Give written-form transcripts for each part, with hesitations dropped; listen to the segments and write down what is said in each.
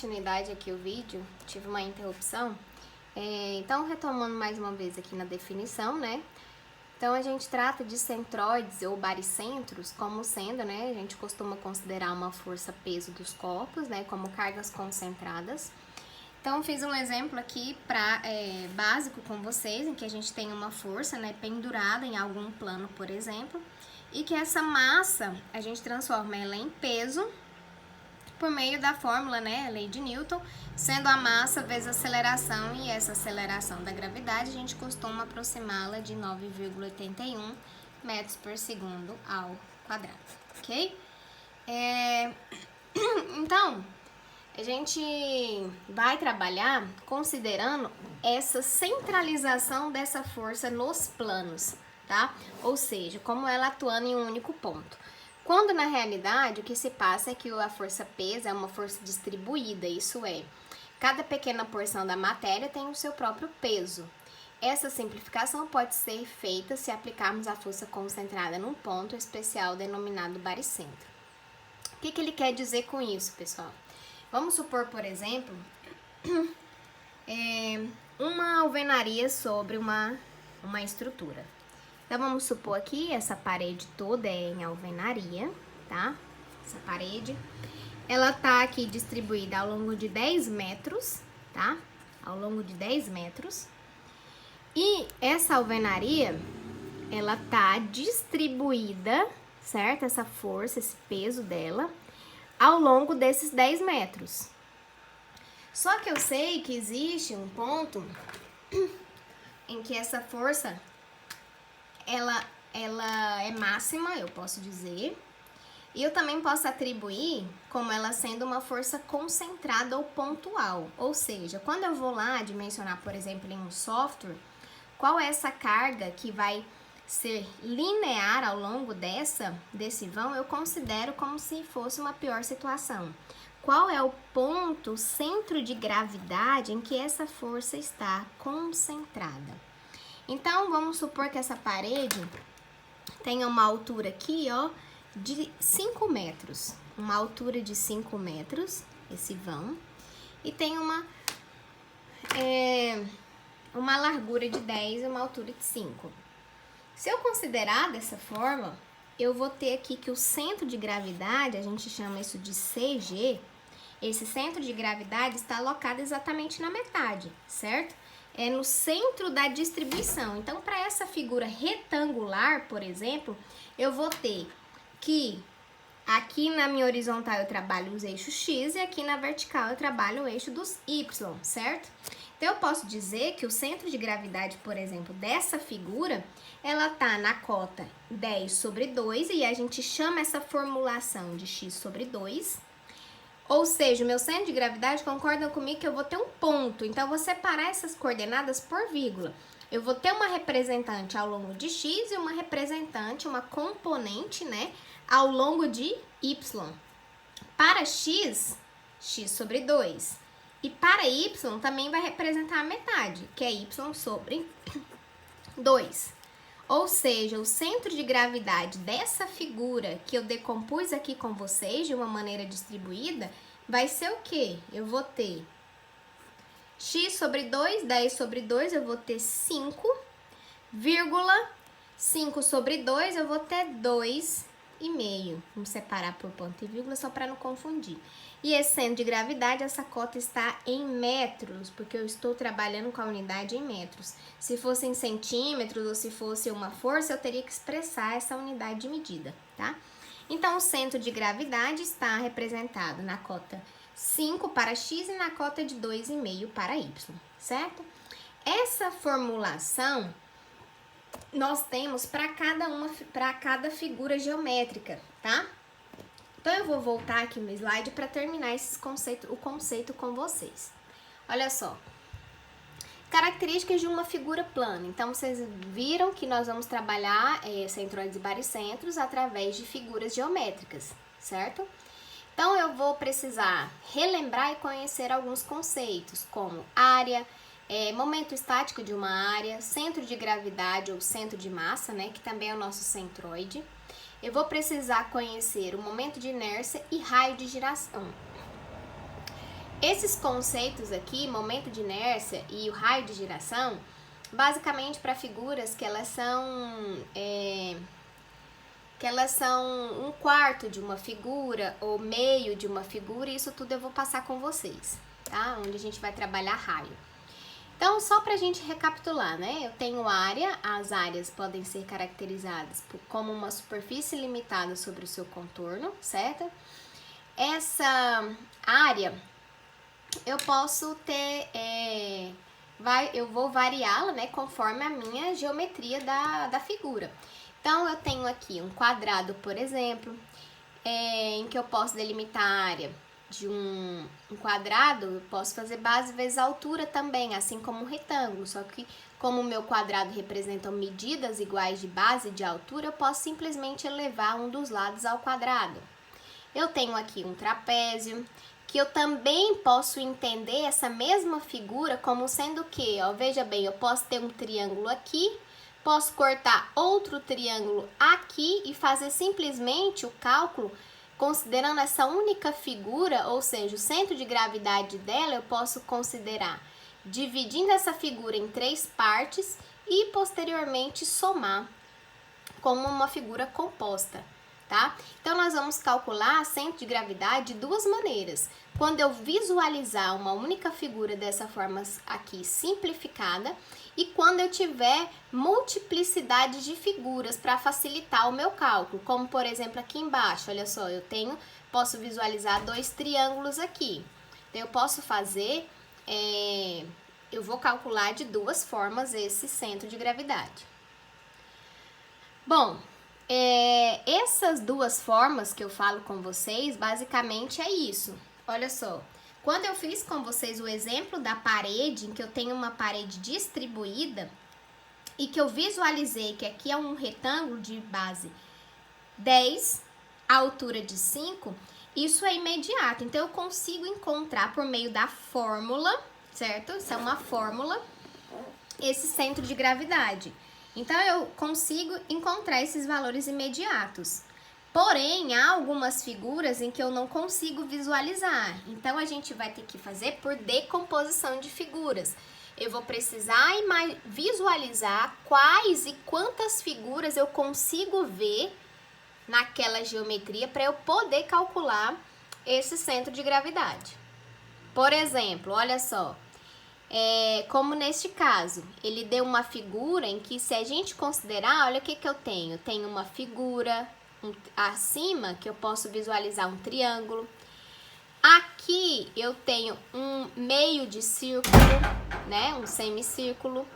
Continuidade aqui o vídeo, tive uma interrupção, então retomando mais uma vez aqui na definição, né? Então a gente trata de centroides ou baricentros como sendo, né? A gente costuma considerar uma força-peso dos corpos, né? Como cargas concentradas. Então fiz um exemplo aqui básico com vocês, em que a gente tem uma força, né? Pendurada em algum plano, por exemplo, e que essa massa a gente transforma ela em peso por meio da fórmula, né, a lei de Newton, sendo a massa vezes a aceleração, e essa aceleração da gravidade a gente costuma aproximá-la de 9,81 metros por segundo ao quadrado, ok? Então, a gente vai trabalhar considerando essa centralização dessa força nos planos, tá? Ou seja, como ela atuando em um único ponto. Quando na realidade o que se passa é que a força peso é uma força distribuída, isso é, cada pequena porção da matéria tem o seu próprio peso. Essa simplificação pode ser feita se aplicarmos a força concentrada num ponto especial denominado baricentro. O que ele quer dizer com isso, pessoal? Vamos supor, por exemplo, uma alvenaria sobre uma estrutura. Então, vamos supor aqui, essa parede toda é em alvenaria, tá? Essa parede, ela tá aqui distribuída ao longo de 10 metros, tá? Ao longo de 10 metros. E essa alvenaria, ela tá distribuída, certo? Essa força, esse peso dela, ao longo desses 10 metros. Só que eu sei que existe um ponto em que essa força ela é máxima, eu posso dizer, e eu também posso atribuir como ela sendo uma força concentrada ou pontual, ou seja, quando eu vou lá dimensionar, por exemplo, em um software, qual é essa carga que vai ser linear ao longo desse vão, eu considero como se fosse uma pior situação. Qual é o ponto, centro de gravidade em que essa força está concentrada? Então, vamos supor que essa parede tenha uma altura aqui, ó, de 5 metros. Uma altura de 5 metros, esse vão. E tem uma largura de 10 e uma altura de 5. Se eu considerar dessa forma, eu vou ter aqui que o centro de gravidade, a gente chama isso de CG, esse centro de gravidade está alocado exatamente na metade, certo? É no centro da distribuição. Então, para essa figura retangular, por exemplo, eu vou ter que aqui na minha horizontal eu trabalho os eixos X e aqui na vertical eu trabalho o eixo dos Y, certo? Então, eu posso dizer que o centro de gravidade, por exemplo, dessa figura, ela tá na cota 10 sobre 2 e a gente chama essa formulação de X sobre 2. Ou seja, o meu centro de gravidade, concordam comigo que eu vou ter um ponto. Então, eu vou separar essas coordenadas por vírgula. Eu vou ter uma representante ao longo de X e uma representante, uma componente, né, ao longo de Y. Para X, X sobre 2. E para Y também vai representar a metade, que é Y sobre 2. Ou seja, o centro de gravidade dessa figura que eu decompus aqui com vocês de uma maneira distribuída vai ser o quê? Eu vou ter x sobre 2, 10 sobre 2, eu vou ter 5, vírgula, 5 sobre 2, eu vou ter 2,5. Vamos separar por ponto e vírgula só para não confundir. E esse centro de gravidade, essa cota está em metros, porque eu estou trabalhando com a unidade em metros. Se fosse em centímetros ou se fosse uma força, eu teria que expressar essa unidade de medida, tá? Então, o centro de gravidade está representado na cota 5 para x e na cota de 2,5 para y, certo? Essa formulação nós temos para cada figura geométrica, tá? Então, eu vou voltar aqui no slide para terminar o conceito com vocês. Olha só. Características de uma figura plana. Então, vocês viram que nós vamos trabalhar centroides e baricentros através de figuras geométricas, certo? Então, eu vou precisar relembrar e conhecer alguns conceitos, como área, momento estático de uma área, centro de gravidade ou centro de massa, né, que também é o nosso centroide. Eu vou precisar conhecer o momento de inércia e raio de giração. Esses conceitos aqui, momento de inércia e o raio de giração, basicamente para figuras que elas são um quarto de uma figura ou meio de uma figura, e isso tudo eu vou passar com vocês, tá? Onde a gente vai trabalhar raio. Então, só pra gente recapitular, né? Eu tenho área, as áreas podem ser caracterizadas como uma superfície limitada sobre o seu contorno, certo? Essa área, eu posso ter, eu vou variá-la, né, conforme a minha geometria da figura. Então, eu tenho aqui um quadrado, por exemplo, em que eu posso delimitar a área de um quadrado, eu posso fazer base vezes altura também, assim como um retângulo, só que como o meu quadrado representa medidas iguais de base e de altura, eu posso simplesmente elevar um dos lados ao quadrado. Eu tenho aqui um trapézio, que eu também posso entender essa mesma figura como sendo o quê? Ó, veja bem, eu posso ter um triângulo aqui, posso cortar outro triângulo aqui e fazer simplesmente o cálculo considerando essa única figura, ou seja, o centro de gravidade dela, eu posso considerar dividindo essa figura em 3 partes e posteriormente somar como uma figura composta, tá? Então, nós vamos calcular centro de gravidade de 2 maneiras. Quando eu visualizar uma única figura dessa forma aqui simplificada e quando eu tiver multiplicidade de figuras para facilitar o meu cálculo, como por exemplo aqui embaixo, olha só, posso visualizar 2 triângulos aqui. Então, eu posso fazer, eu vou calcular de 2 formas esse centro de gravidade. Bom, essas 2 formas que eu falo com vocês, basicamente é isso. Olha só, quando eu fiz com vocês o exemplo da parede, em que eu tenho uma parede distribuída e que eu visualizei que aqui é um retângulo de base 10, altura de 5, isso é imediato. Então, eu consigo encontrar por meio da fórmula, certo? Isso é uma fórmula, esse centro de gravidade. Então, eu consigo encontrar esses valores imediatos. Porém, há algumas figuras em que eu não consigo visualizar. Então, a gente vai ter que fazer por decomposição de figuras. Eu vou precisar visualizar quais e quantas figuras eu consigo ver naquela geometria para eu poder calcular esse centro de gravidade. Por exemplo, olha só. Como neste caso, ele deu uma figura em que, se a gente considerar, olha o que eu tenho. Eu tenho uma figura acima, que eu posso visualizar um triângulo. Aqui eu tenho um meio de círculo, né? Um semicírculo.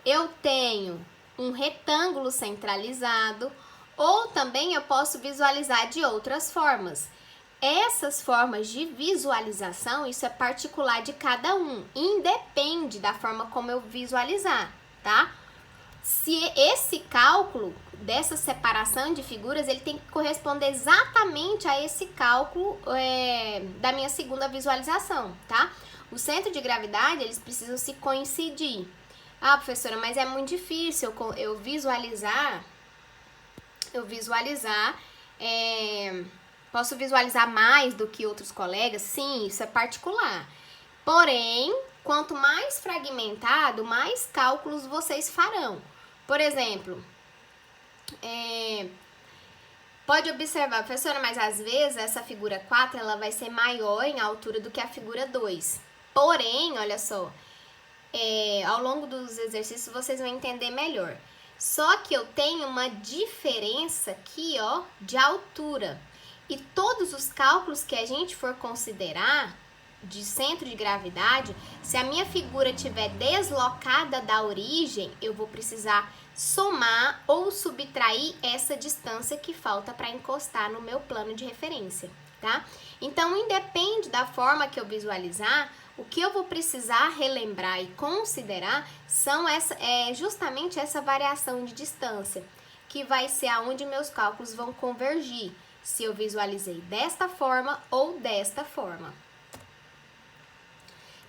Eu tenho um retângulo centralizado. Ou também eu posso visualizar de outras formas. Essas formas de visualização, isso é particular de cada um, independe da forma como eu visualizar, tá? Se esse cálculo dessa separação de figuras, ele tem que corresponder exatamente a esse cálculo da minha segunda visualização, tá? O centro de gravidade, eles precisam se coincidir. Ah, professora, mas é muito difícil eu visualizar, posso visualizar mais do que outros colegas? Sim, isso é particular. Porém, quanto mais fragmentado, mais cálculos vocês farão. Por exemplo, pode observar, professora, mas às vezes essa figura 4 ela vai ser maior em altura do que a figura 2. Porém, olha só, ao longo dos exercícios vocês vão entender melhor. Só que eu tenho uma diferença aqui, ó, de altura. E todos os cálculos que a gente for considerar de centro de gravidade, se a minha figura estiver deslocada da origem, eu vou precisar somar ou subtrair essa distância que falta para encostar no meu plano de referência, tá? Então, independe da forma que eu visualizar, o que eu vou precisar relembrar e considerar são justamente essa variação de distância, que vai ser aonde meus cálculos vão convergir, se eu visualizei desta forma ou desta forma.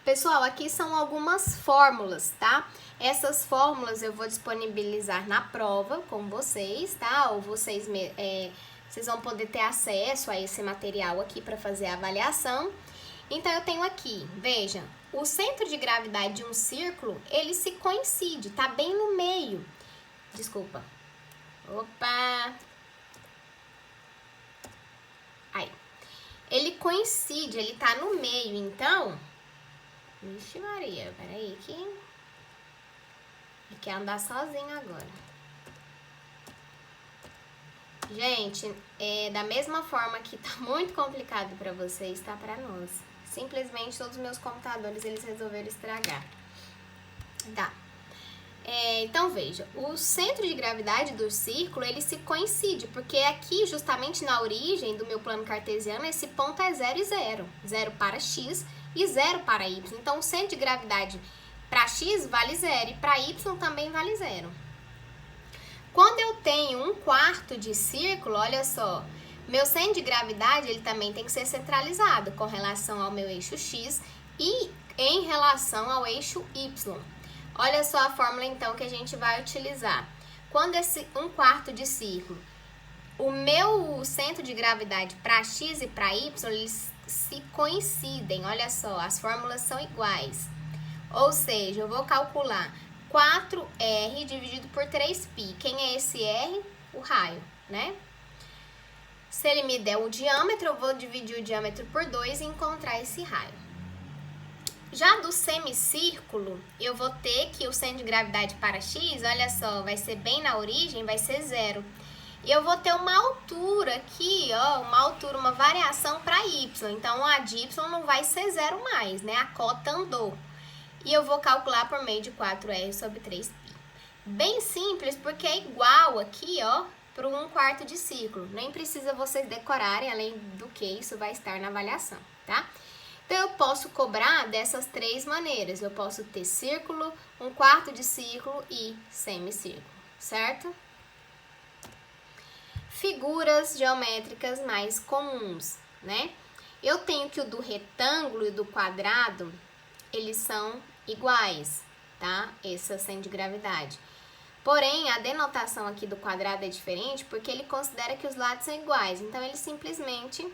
Pessoal, aqui são algumas fórmulas, tá? Essas fórmulas eu vou disponibilizar na prova com vocês, tá? Ou vocês vão poder ter acesso a esse material aqui para fazer a avaliação. Então, eu tenho aqui, veja, o centro de gravidade de um círculo, ele se coincide, tá bem no meio. Desculpa. Opa! Aí. Ele coincide, ele tá no meio, então... Vixe Maria, peraí que... Ele quer andar sozinho agora. Gente, da mesma forma que tá muito complicado pra vocês, tá pra nós. Simplesmente todos os meus computadores, eles resolveram estragar. Tá. Então, veja, o centro de gravidade do círculo, ele se coincide, porque aqui, justamente na origem do meu plano cartesiano, esse ponto é 0 e 0. 0 para x e 0 para y. Então, o centro de gravidade para x vale 0 e para y também vale 0. Quando eu tenho 1/4 de círculo, olha só, meu centro de gravidade, ele também tem que ser centralizado com relação ao meu eixo x e em relação ao eixo y. Olha só a fórmula, então, que a gente vai utilizar. Quando esse 1/4 de círculo, o meu centro de gravidade para x e para y, eles se coincidem. Olha só, as fórmulas são iguais. Ou seja, eu vou calcular 4r dividido por 3π. Quem é esse r? O raio, né? Se ele me der o diâmetro, eu vou dividir o diâmetro por 2 e encontrar esse raio. Já do semicírculo, eu vou ter que o centro de gravidade para x, olha só, vai ser bem na origem, vai ser 0. E eu vou ter uma altura aqui, ó, uma variação para y. Então, a de y não vai ser 0 mais, né? A cota andou. E eu vou calcular por meio de 4r sobre 3π. Bem simples, porque é igual aqui, ó, para o 1/4 de círculo. Nem precisa vocês decorarem, além do que isso vai estar na avaliação, tá? Então, eu posso cobrar dessas 3 maneiras. Eu posso ter círculo, 1/4 de círculo e semicírculo, certo? Figuras geométricas mais comuns, né? Eu tenho que o do retângulo e do quadrado, eles são iguais, tá? Esse é o centro de gravidade. Porém, a denotação aqui do quadrado é diferente porque ele considera que os lados são iguais. Então, ele simplesmente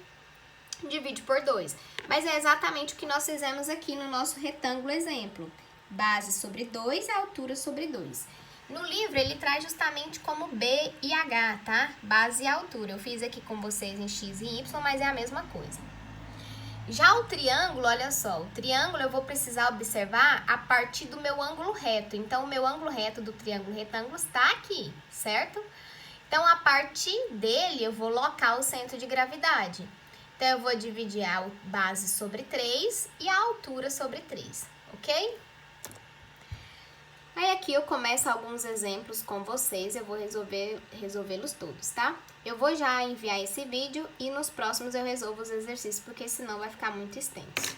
divide por 2. Mas é exatamente o que nós fizemos aqui no nosso retângulo exemplo. Base sobre 2 e altura sobre 2. No livro, ele traz justamente como B e H, tá? Base e altura. Eu fiz aqui com vocês em X e Y, mas é a mesma coisa. Já o triângulo, olha só, o triângulo eu vou precisar observar a partir do meu ângulo reto. Então, o meu ângulo reto do triângulo retângulo está aqui, certo? Então, a partir dele, eu vou locar o centro de gravidade. Então, eu vou dividir a base sobre 3 e a altura sobre 3, ok? Aí, aqui eu começo alguns exemplos com vocês, eu vou resolvê-los todos, tá? Eu vou já enviar esse vídeo e nos próximos eu resolvo os exercícios, porque senão vai ficar muito extenso.